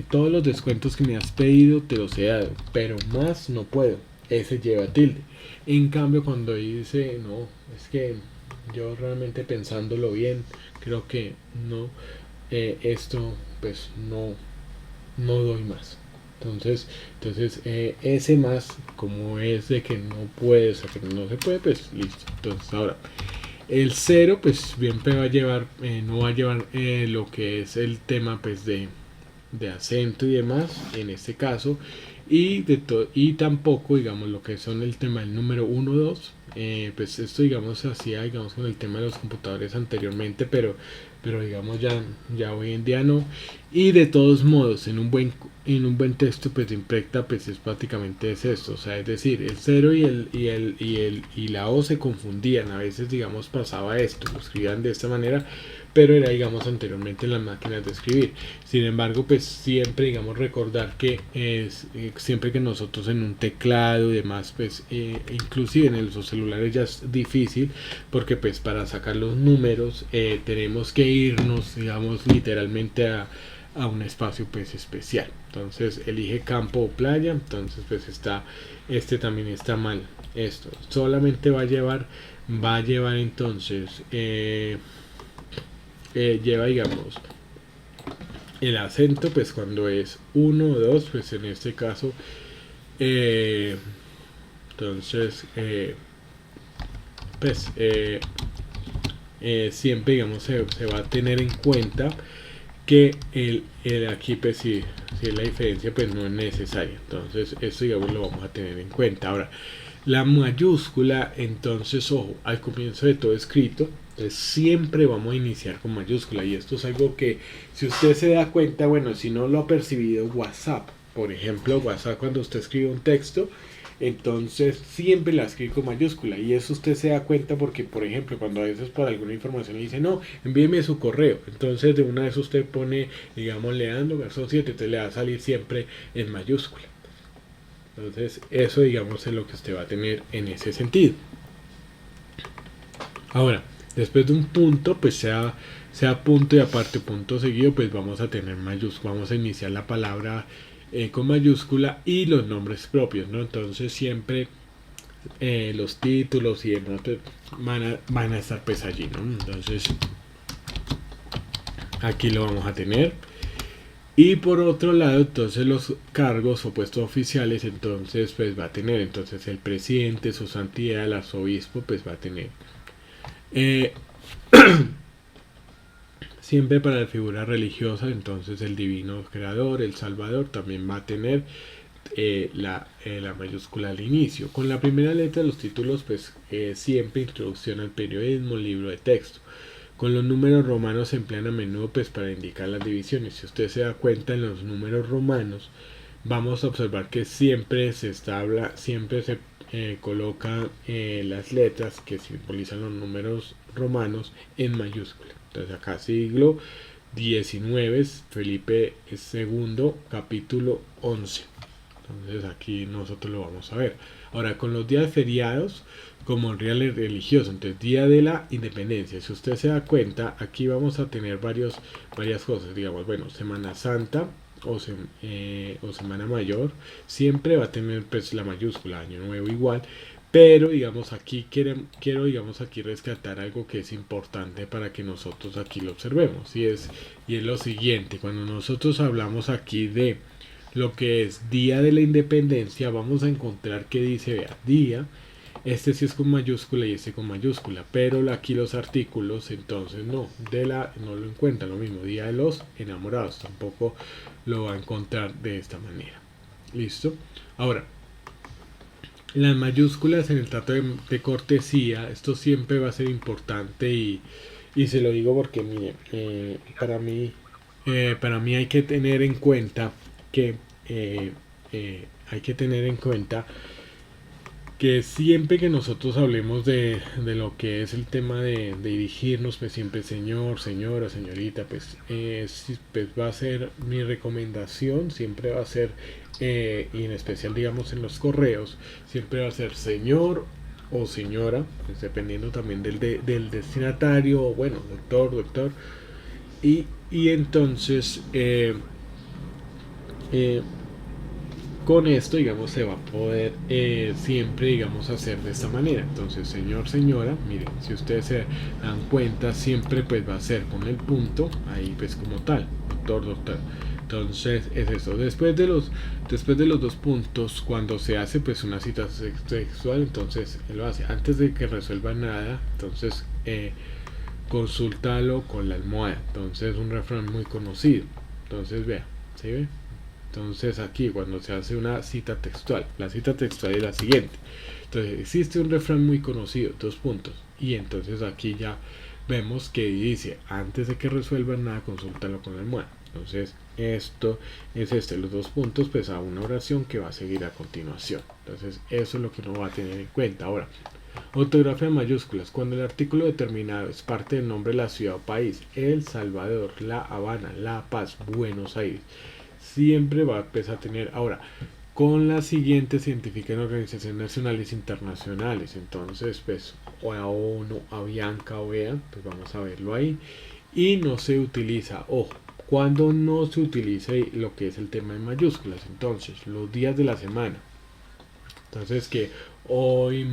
todos los descuentos que me has pedido te los he dado, pero más no puedo. Ese lleva tilde. En cambio, cuando dice, no, es que yo realmente pensándolo bien, creo que no, esto pues no doy más. Entonces ese más, como es de que no puede, o sea, que no se puede, pues listo. Entonces ahora, el cero, pues bien va a llevar, no va a llevar lo que es el tema pues de acento y demás en este caso, y tampoco digamos lo que son el tema del número 1 2, pues esto digamos hacía digamos con el tema de los computadores anteriormente, pero digamos ya hoy en día no. Y de todos modos en un buen texto pues imprecta pues es prácticamente es esto, o sea, es decir, el 0 y la O se confundían, a veces digamos pasaba esto, lo escribían de esta manera, pero era digamos anteriormente en las máquinas de escribir. Sin embargo, pues siempre digamos recordar que es siempre que nosotros en un teclado y demás, pues inclusive en los celulares ya es difícil, porque pues para sacar los números tenemos que irnos digamos literalmente a un espacio pues especial. Entonces elige campo o playa, entonces pues también está mal. Esto solamente va a llevar entonces lleva digamos el acento pues cuando es 1 o 2, pues en este caso entonces pues siempre digamos se va a tener en cuenta que el aquí pues si la diferencia pues no es necesaria. Entonces esto digamos lo vamos a tener en cuenta. Ahora, la mayúscula, entonces ojo, al comienzo de todo escrito, entonces siempre vamos a iniciar con mayúscula, y esto es algo que si usted se da cuenta, bueno, si no lo ha percibido, WhatsApp, por ejemplo, WhatsApp, cuando usted escribe un texto, entonces siempre la escribe con mayúscula, y eso usted se da cuenta porque, por ejemplo, cuando a veces por alguna información le dice no, envíeme su correo, entonces de una vez usted pone, digamos, Leandro Garzón 7, entonces le va a salir siempre en mayúscula. Entonces eso digamos es lo que usted va a tener en ese sentido. Ahora, después de un punto, pues sea punto y aparte punto seguido, pues vamos a tener mayúscula, vamos a iniciar la palabra con mayúscula, y los nombres propios, ¿no? Entonces siempre los títulos y demás pues, van a estar pues allí, ¿no? Entonces aquí lo vamos a tener. Y por otro lado, entonces los cargos o puestos oficiales, entonces pues va a tener, entonces el presidente, su santidad, el arzobispo, pues va a tener. Eh, Siempre para la figura religiosa, entonces el divino creador, el salvador, también va a tener la mayúscula al inicio. Con la primera letra de los títulos, pues siempre introducción al periodismo, libro de texto. Con los números romanos se emplean a menudo pues para indicar las divisiones. Si usted se da cuenta en los números romanos, vamos a observar que siempre se coloca las letras que simbolizan los números romanos en mayúscula. Entonces acá siglo XIX, Felipe II, capítulo 11. Entonces aquí nosotros lo vamos a ver. Ahora, con los días feriados, como el día religioso, entonces día de la independencia. Si usted se da cuenta, aquí vamos a tener varias cosas. Digamos, bueno, Semana Santa o Semana Mayor, siempre va a tener pues la mayúscula, Año Nuevo igual. Pero digamos aquí quiero digamos aquí rescatar algo que es importante para que nosotros aquí lo observemos y es lo siguiente. Cuando nosotros hablamos aquí de lo que es Día de la Independencia, vamos a encontrar que dice, vea, día, este sí es con mayúscula y este con mayúscula, pero aquí los artículos, entonces no lo encuentra lo mismo, Día de los Enamorados, tampoco lo va a encontrar de esta manera. ¿Listo? Ahora, las mayúsculas en el trato de cortesía, esto siempre va a ser importante y se lo digo porque, mire, para mí hay que tener en cuenta que hay que tener en cuenta que siempre que nosotros hablemos de lo que es el tema de dirigirnos, pues siempre señor, señora, señorita, pues va a ser mi recomendación, siempre va a ser, y en especial digamos en los correos, siempre va a ser señor o señora, pues dependiendo también del destinatario, o bueno, doctor, y entonces eh, con esto, digamos, se va a poder siempre, digamos, hacer de esta manera. Entonces, señor, señora, miren, si ustedes se dan cuenta, siempre pues va a ser con el punto, ahí pues como tal, doctor. Entonces, es eso. Después de los dos puntos, cuando se hace pues una cita sexual, entonces él lo hace. Antes de que resuelva nada, entonces consúltalo con la almohada. Entonces, un refrán muy conocido. Entonces, vea, ¿sí ve? Entonces aquí cuando se hace una cita textual, la cita textual es la siguiente. Entonces existe un refrán muy conocido, dos puntos. Y entonces aquí ya vemos que dice, antes de que resuelvan nada, consúltalo con la almohada. Entonces esto es los dos puntos, pues a una oración que va a seguir a continuación. Entonces eso es lo que uno va a tener en cuenta. Ahora, ortografía en mayúsculas. Cuando el artículo determinado es parte del nombre de la ciudad o país, El Salvador, La Habana, La Paz, Buenos Aires, siempre va a tener. Ahora, con las siguientes se identifican organizaciones nacionales e internacionales. Entonces, pues, o a ONU, a Bianca, OEA, pues vamos a verlo ahí. Y no se utiliza, ojo, cuando no se utiliza lo que es el tema en mayúsculas. Entonces, los días de la semana. Entonces, que hoy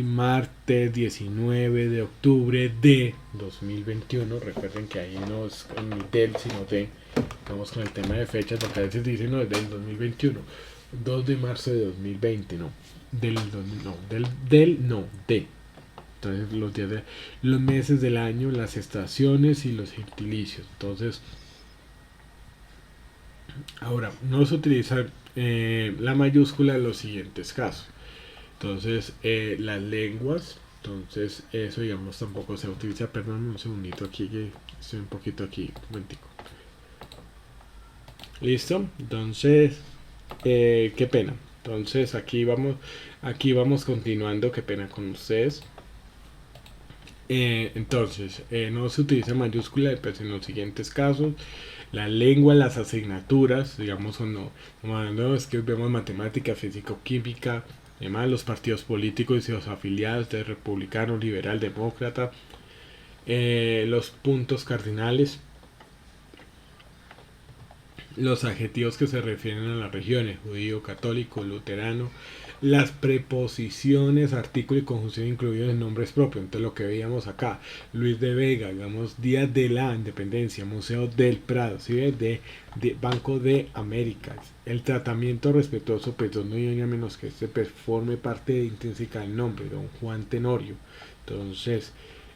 martes 19 de octubre de 2021, recuerden que ahí no es con mi del, sino de, vamos con el tema de fechas, porque a veces dicen no, es del 2021, 2 de marzo de 2020, no, de. Entonces los días de los meses del año, las estaciones y los gentilicios. Entonces, ahora, no se utiliza la mayúscula en los siguientes casos. Entonces, las lenguas, entonces eso digamos tampoco se utiliza. Perdón un segundito aquí, que estoy un poquito aquí, un momentico. Listo, entonces, qué pena. Entonces aquí vamos continuando, qué pena con ustedes. Entonces, no se utiliza mayúscula pues, en los siguientes casos. La lengua, las asignaturas, digamos, o no. No es que vemos matemática, física, química, además los partidos políticos y los afiliados de republicano, liberal, demócrata, los puntos cardinales, los adjetivos que se refieren a las regiones, judío, católico, luterano, las preposiciones, artículo y conjunción incluidos en nombres propios. Entonces lo que veíamos acá, Luis de Vega, digamos, Día de la Independencia, Museo del Prado, ¿sí ve? De Banco de Américas. El tratamiento respetuoso, pues no hay a menos que este pues, forme parte intrínseca del nombre, don Juan Tenorio. Entonces,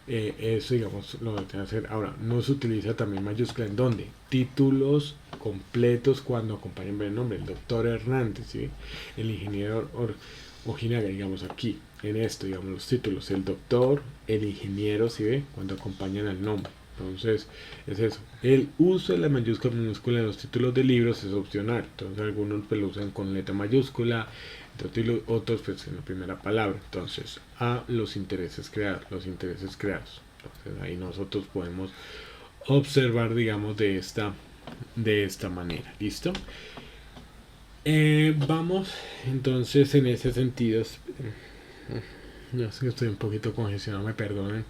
eso digamos lo que hacer. Ahora, no se utiliza también mayúscula en donde títulos completos cuando acompañan el nombre. El doctor Hernández, ¿sí? El ingeniero Ojinaga, digamos aquí, en esto, digamos los títulos, el doctor, el ingeniero, ¿sí ve? Cuando acompañan al nombre. Entonces, es eso. El uso de la mayúscula minúscula en los títulos de libros es opcional. Entonces, algunos pues, lo usan con letra mayúscula, otros pues en la primera palabra. Entonces, a los intereses creados, Entonces, ahí nosotros podemos observar, digamos, de esta manera. ¿Listo? Vamos, entonces, en ese sentido, no sé que estoy un poquito congestionado, me perdonen.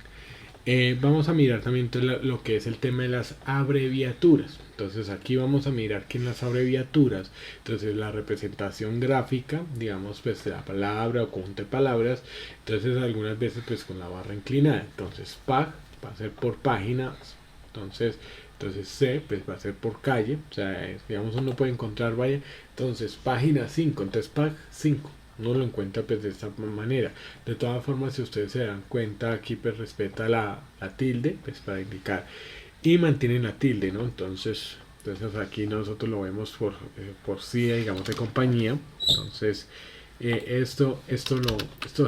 Vamos a mirar también lo que es el tema de las abreviaturas. Entonces aquí vamos a mirar que en las abreviaturas, entonces la representación gráfica, digamos pues de la palabra o conjunto de palabras, entonces algunas veces pues con la barra inclinada. Entonces PAG va a ser por páginas, entonces C pues va a ser por calle, o sea, digamos uno puede encontrar, vaya, entonces página 5, entonces PAG 5 no lo encuentra pues de esta manera. De todas formas, si ustedes se dan cuenta, aquí pues respeta la tilde pues para indicar y mantienen la tilde, ¿no? Entonces aquí nosotros lo vemos por sí, digamos, de compañía. Entonces esto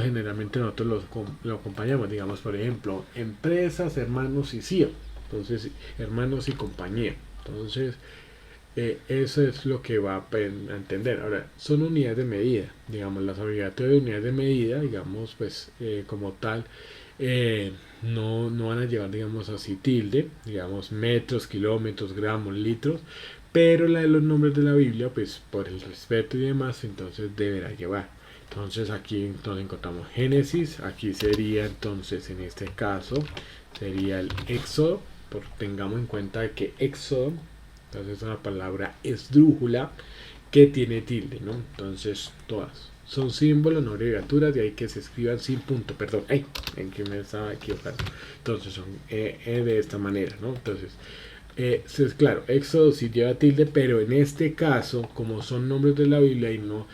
generalmente nosotros lo acompañamos, digamos, por ejemplo, empresas, hermanos y CEO. Entonces, hermanos y compañía. Entonces, eso es lo que va a entender. Ahora, son unidades de medida, digamos, las abreviaturas de unidades de medida, digamos, pues como tal, no van a llevar, digamos, así tilde, digamos, metros, kilómetros, gramos, litros, pero la de los nombres de la Biblia, pues por el respeto y demás, entonces deberá llevar. Entonces aquí entonces encontramos Génesis, aquí sería entonces en este caso, sería el Éxodo, tengamos en cuenta que Éxodo entonces es una palabra esdrújula que tiene tilde, ¿no? Entonces todas son símbolos, no abreviaturas, de ahí que se escriban sin punto, perdón, en que me estaba equivocando. Entonces son de esta manera, ¿no? Entonces, claro, Éxodo sí lleva tilde, pero en este caso, como son nombres de la Biblia y no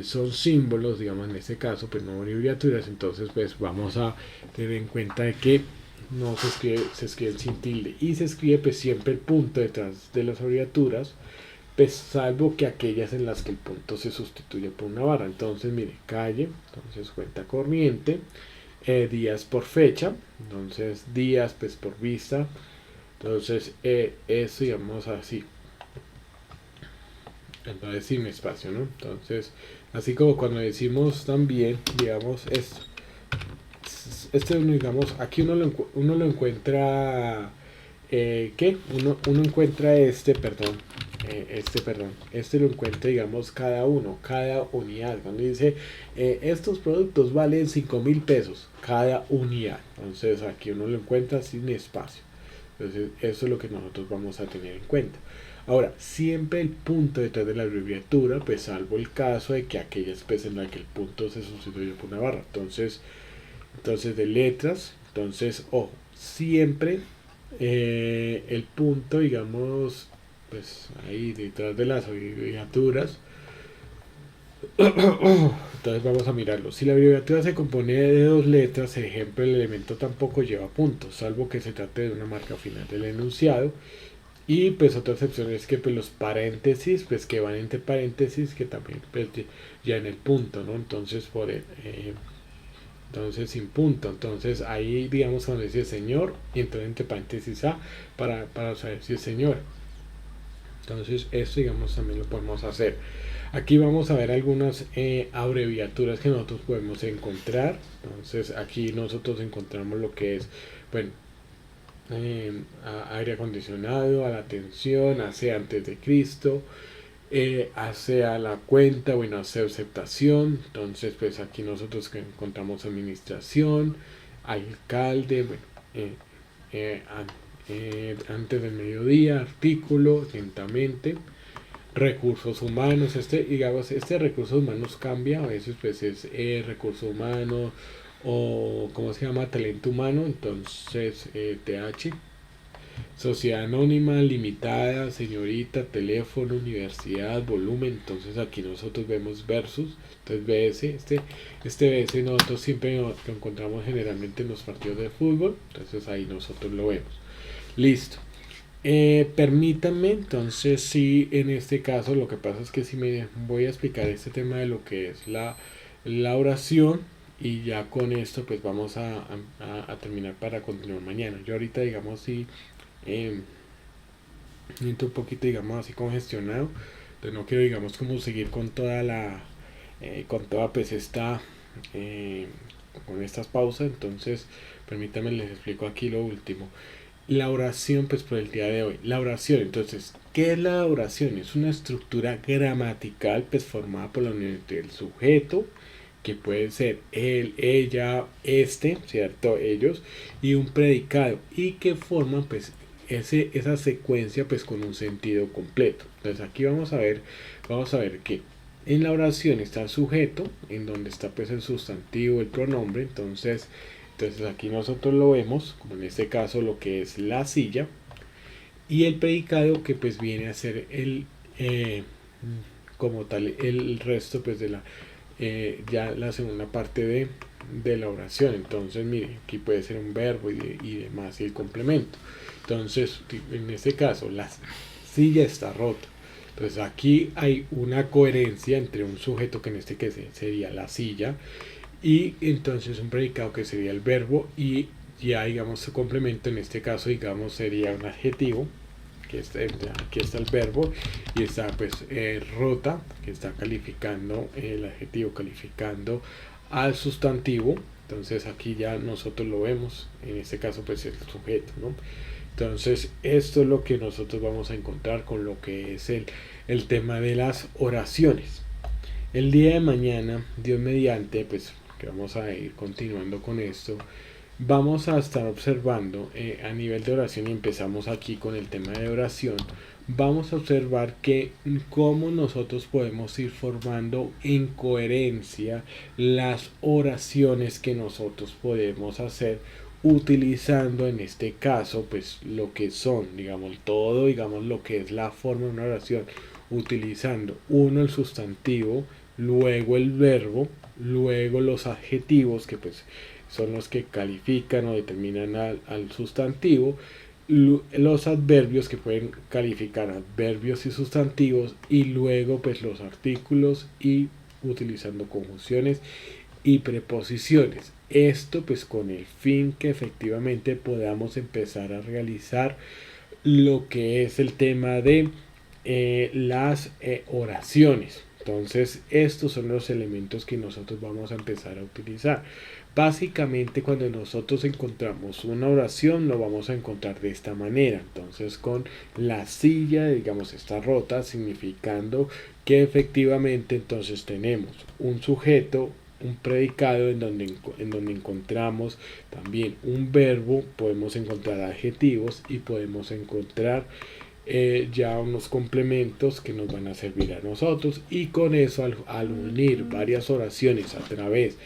son símbolos, digamos, en este caso, pues no abreviaturas, entonces pues vamos a tener en cuenta de que no se escribe sin tilde y se escribe pues siempre el punto detrás de las abreviaturas, pues salvo que aquellas en las que el punto se sustituye por una barra. Entonces mire, calle, entonces cuenta corriente, días por fecha, entonces días pues por vista, entonces eso digamos así, entonces sin espacio, ¿no? Entonces así como cuando decimos también, digamos esto, digamos, aquí uno lo encuentra, ¿qué? Uno encuentra este lo encuentra, digamos, cada unidad. Cuando dice, estos productos valen 5,000 pesos, cada unidad. Entonces aquí uno lo encuentra sin espacio. Entonces eso es lo que nosotros vamos a tener en cuenta. Ahora, siempre el punto detrás de la abreviatura, pues salvo el caso de que aquella especie en la que el punto se sustituye por una barra. Entonces de letras, entonces ojo, siempre el punto, digamos, pues ahí detrás de las abreviaturas. Entonces vamos a mirarlo. Si la abreviatura se compone de dos letras, ejemplo, el elemento tampoco lleva puntos, salvo que se trate de una marca final del enunciado. Y pues otra excepción es que pues los paréntesis, pues que van entre paréntesis, que también pues, ya en el punto, ¿no? Entonces entonces sin punto, entonces ahí digamos cuando dice señor y entonces entre paréntesis a para saber si es señor. Entonces esto digamos también lo podemos hacer. Aquí vamos a ver algunas abreviaturas que nosotros podemos encontrar. Entonces aquí nosotros encontramos lo que es, bueno, aire acondicionado, a la atención, hace antes de Cristo, hace a la cuenta, bueno, hace aceptación. Entonces pues aquí nosotros encontramos administración, alcalde, bueno, antes del mediodía, artículo, lentamente. recursos humanos. Digamos, este recursos humanos cambia, a veces pues es recurso humano o ¿cómo se llama? Talento humano, entonces TH. Sociedad anónima, limitada, señorita, teléfono, universidad, volumen. Entonces aquí nosotros vemos versus. Entonces BS, este BS nosotros siempre lo encontramos generalmente en los partidos de fútbol. Entonces ahí nosotros lo vemos. Listo. Permítanme, entonces sí, en este caso lo que pasa es que sí me voy a explicar este tema de lo que es la oración y ya con esto pues vamos a terminar para continuar mañana. Yo ahorita digamos sí siento un poquito digamos así congestionado, entonces no quiero digamos como seguir con toda con toda pues esta con estas pausas, entonces permítanme les explico aquí lo último. La oración pues por el día de hoy. La oración, entonces, ¿qué es la oración? Es una estructura gramatical pues formada por la unión del sujeto, que puede ser él, ella, este, ¿cierto? Ellos, y un predicado, y que forman pues esa secuencia pues con un sentido completo. Entonces aquí vamos a ver que en la oración está el sujeto, en donde está pues el sustantivo, el pronombre, entonces aquí nosotros lo vemos, como en este caso lo que es la silla, y el predicado que pues viene a ser como tal el resto pues de ya la segunda parte de la oración. Entonces mire, aquí puede ser un verbo y demás y el complemento. Entonces en este caso la silla está rota. Entonces aquí hay una coherencia entre un sujeto que en este caso sería la silla y entonces un predicado que sería el verbo y ya digamos su complemento en este caso digamos sería un adjetivo que aquí está el verbo y está pues rota que está calificando el adjetivo calificando al sustantivo. Entonces aquí ya nosotros lo vemos, en este caso pues el sujeto, ¿no? Entonces esto es lo que nosotros vamos a encontrar con lo que es el tema de las oraciones. El día de mañana, Dios mediante, pues que vamos a ir continuando con esto, vamos a estar observando a nivel de oración y empezamos aquí con el tema de oración. Vamos a observar que cómo nosotros podemos ir formando en coherencia las oraciones que nosotros podemos hacer utilizando en este caso pues lo que son digamos todo digamos lo que es la forma de una oración utilizando uno el sustantivo, luego el verbo, luego los adjetivos que pues son los que califican o determinan al sustantivo, los adverbios que pueden calificar adverbios y sustantivos y luego pues los artículos y utilizando conjunciones y preposiciones. Esto pues con el fin que efectivamente podamos empezar a realizar lo que es el tema de las oraciones. Entonces estos son los elementos que nosotros vamos a empezar a utilizar. Básicamente cuando nosotros encontramos una oración lo vamos a encontrar de esta manera. Entonces con la silla digamos está rota significando que efectivamente entonces tenemos un sujeto, un predicado en donde encontramos también un verbo, podemos encontrar adjetivos y podemos encontrar ya unos complementos que nos van a servir a nosotros y con eso al unir varias oraciones a través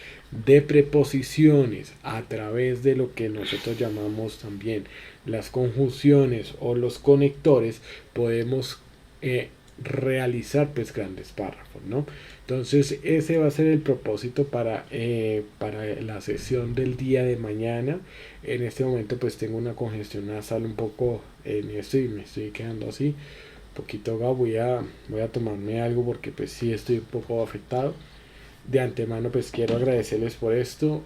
de preposiciones, a través de lo que nosotros llamamos también las conjunciones o los conectores, podemos realizar pues grandes párrafos, ¿no? Entonces ese va a ser el propósito para la sesión del día de mañana. En este momento pues tengo una congestión nasal un poco en esto y me estoy quedando así un poquito ahogado. Voy a tomarme algo porque pues sí estoy un poco afectado. De antemano pues quiero agradecerles por esto,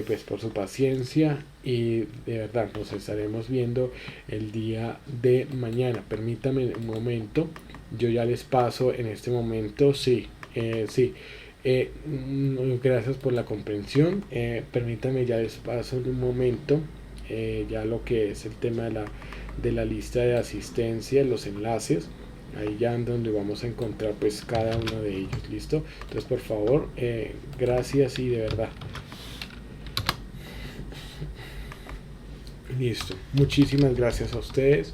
pues por su paciencia y de verdad nos estaremos viendo el día de mañana. Permítanme un momento, yo ya les paso en este momento, gracias por la comprensión. Permítanme ya les paso en un momento ya lo que es el tema de la lista de asistencia, los enlaces. Ahí ya en donde vamos a encontrar pues cada uno de ellos. ¿Listo? Entonces por favor gracias y de verdad listo, muchísimas gracias a ustedes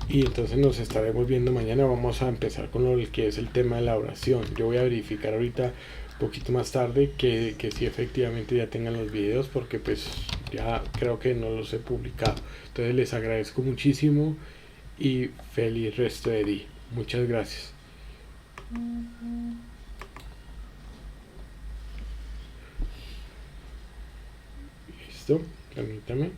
Y entonces nos estaremos viendo mañana. Vamos a empezar con lo que es el tema de la oración. Yo voy a verificar ahorita un poquito más tarde que si efectivamente ya tengan los videos, porque pues ya creo que no los he publicado. Entonces les agradezco muchísimo y feliz resto de día. Muchas gracias. Listo, permítame.